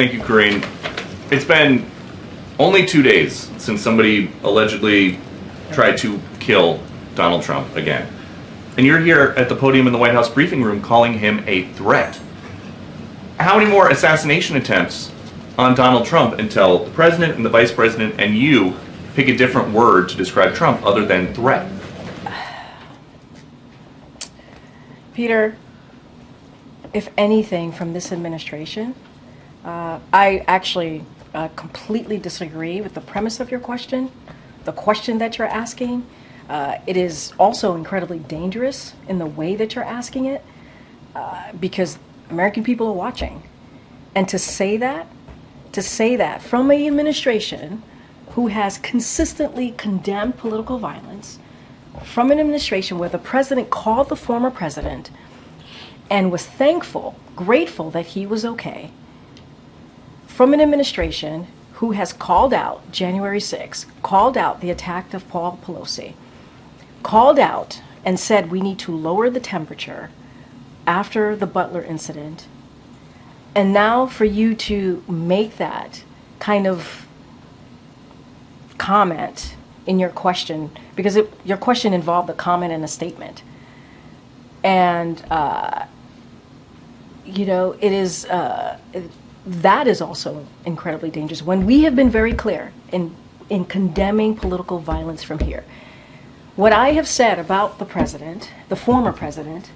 Thank you, Corinne. It's been only 2 days since somebody allegedly tried to kill Donald Trump again. And you're here at the podium in the White House briefing room calling him a threat. How many more assassination attempts on Donald Trump until the president and the vice president and you pick a different word to describe Trump other than threat? Peter, if anything from this administration, I actually completely disagree with the premise of your question, the question that you're asking. It is also incredibly dangerous in the way that you're asking it, because American people are watching. And to say that from an administration who has consistently condemned political violence, from an administration where the president called the former president and was thankful, grateful that he was okay, from an administration who has called out January 6th, called out the attack of Paul Pelosi, called out and said we need to lower the temperature after the Butler incident, and now for you to make that kind of comment in your question, because your question involved a comment and a statement. And, it is, that is also incredibly dangerous. When we have been very clear in condemning political violence from here, what I have said about the president, the former president,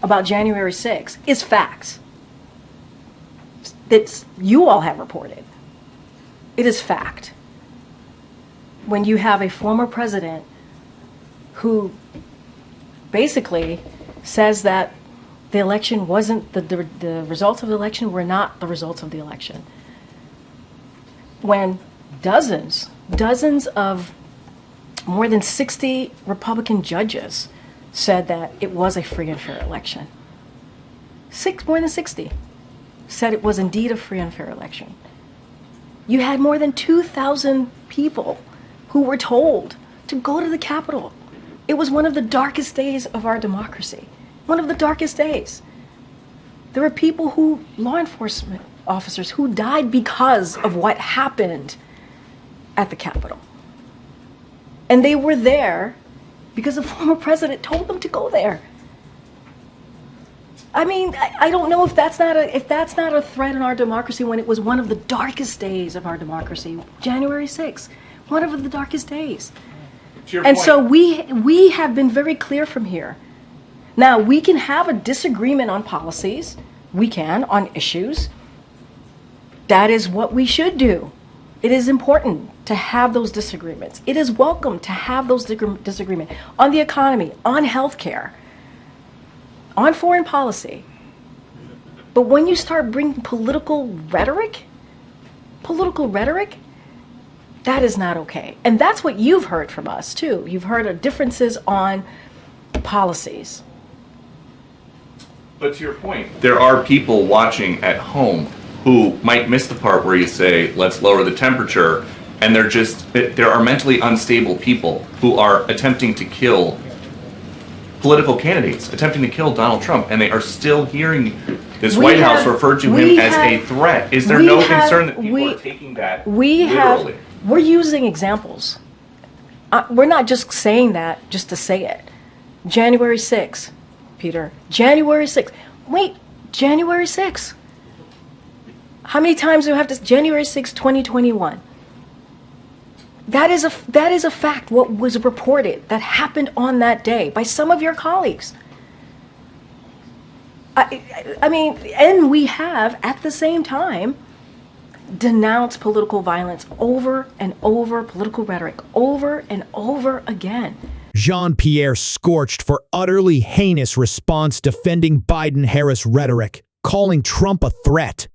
about January 6th is facts that you all have reported. It is fact. When you have a former president who basically says that the election wasn't, the results of the election were not the results of the election. When dozens of more than 60 Republican judges said that it was a free and fair election. More than 60 said it was indeed a free and fair election. You had more than 2,000 people who were told to go to the Capitol. It was one of the darkest days of our democracy. One of the darkest days. There were people law enforcement officers who died because of what happened at the Capitol. And they were there because the former president told them to go there. I mean, I don't know if that's not a threat in our democracy when it was one of the darkest days of our democracy, January 6th. One of the darkest days. And so we have been very clear from here. Now, we can have a disagreement on policies. We can, on issues. That is what we should do. It is important to have those disagreements. It is welcome to have those disagreements on the economy, on healthcare, on foreign policy. But when you start bringing political rhetoric, that is not okay. And that's what you've heard from us, too. You've heard differences on policies. But to your point, there are people watching at home who might miss the part where you say, let's lower the temperature, and there are mentally unstable people who are attempting to kill political candidates, attempting to kill Donald Trump, and they are still hearing this White House refer to him as a threat. Is there no concern that people are taking that literally? We're using examples. We're not just saying that just to say it. January 6th, Peter. January 6th. Wait, January 6th. How many times do we have to? January 6th, 2021. That is a fact. What was reported that happened on that day by some of your colleagues. I mean, and we have at the same time denounced political violence over and over, political rhetoric over and over again. Jean-Pierre scorched for utterly heinous response defending Biden-Harris rhetoric, calling Trump a threat.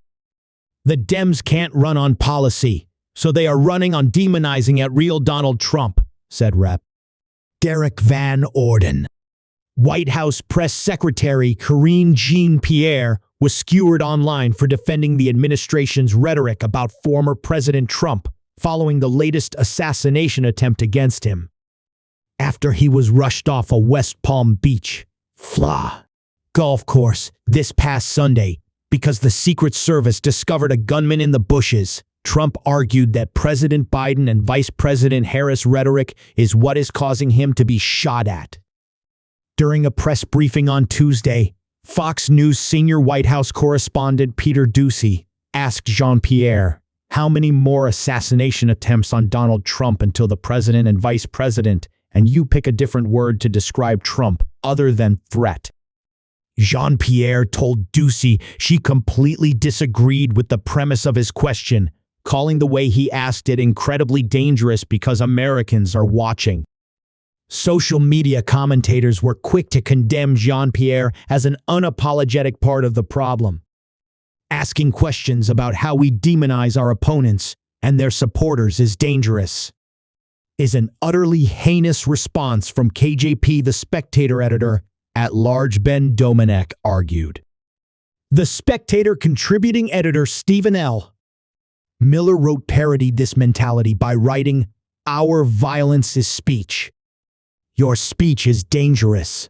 The Dems can't run on policy, so they are running on demonizing at real Donald Trump, said Rep. Derrick Van Orden. White House Press Secretary Karine Jean-Pierre was skewered online for defending the administration's rhetoric about former President Trump following the latest assassination attempt against him. After he was rushed off a West Palm Beach, golf course this past Sunday, because the Secret Service discovered a gunman in the bushes. Trump argued that President Biden and Vice President Harris' rhetoric is what is causing him to be shot at. During a press briefing on Tuesday, Fox News senior White House correspondent Peter Doocy asked Jean-Pierre, how many more assassination attempts on Donald Trump until the president and vice president, and you pick a different word to describe Trump other than threat? Jean-Pierre told Doocy she completely disagreed with the premise of his question, calling the way he asked it incredibly dangerous because Americans are watching. Social media commentators were quick to condemn Jean-Pierre as an unapologetic part of the problem. Asking questions about how we demonize our opponents and their supporters is dangerous, is an utterly heinous response from KJP, the Spectator editor at large. Ben Domenech argued. The Spectator contributing editor Stephen L. Miller wrote parodied this mentality by writing, "Our violence is speech. Your speech is dangerous."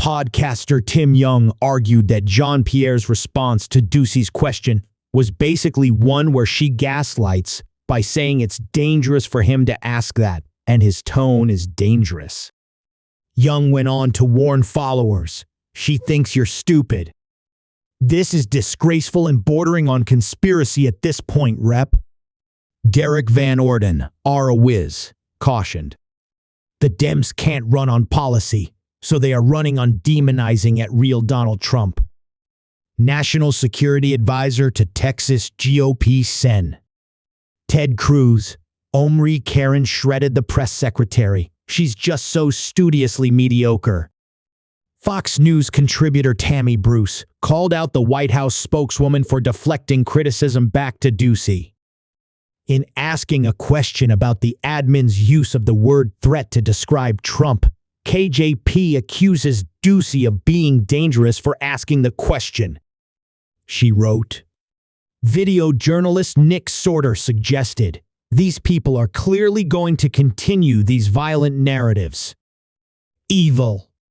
Podcaster Tim Young argued that Jean-Pierre's response to Doocy's question was basically one where she gaslights by saying it's dangerous for him to ask that, and his tone is dangerous. Young went on to warn followers, "She thinks you're stupid. This is disgraceful and bordering on conspiracy at this point, Rep." Derrick Van Orden, a whiz, cautioned. The Dems can't run on policy, so they are running on demonizing at real Donald Trump. National Security Advisor to Texas GOP Sen. Ted Cruz, Omri Karen shredded the press secretary. She's just so studiously mediocre. Fox News contributor Tammy Bruce called out the White House spokeswoman for deflecting criticism back to Doocy. In asking a question about the admin's use of the word threat to describe Trump, KJP accuses Doocy of being dangerous for asking the question. She wrote, video journalist Nick Sorter suggested, "These people are clearly going to continue these violent narratives. Evil.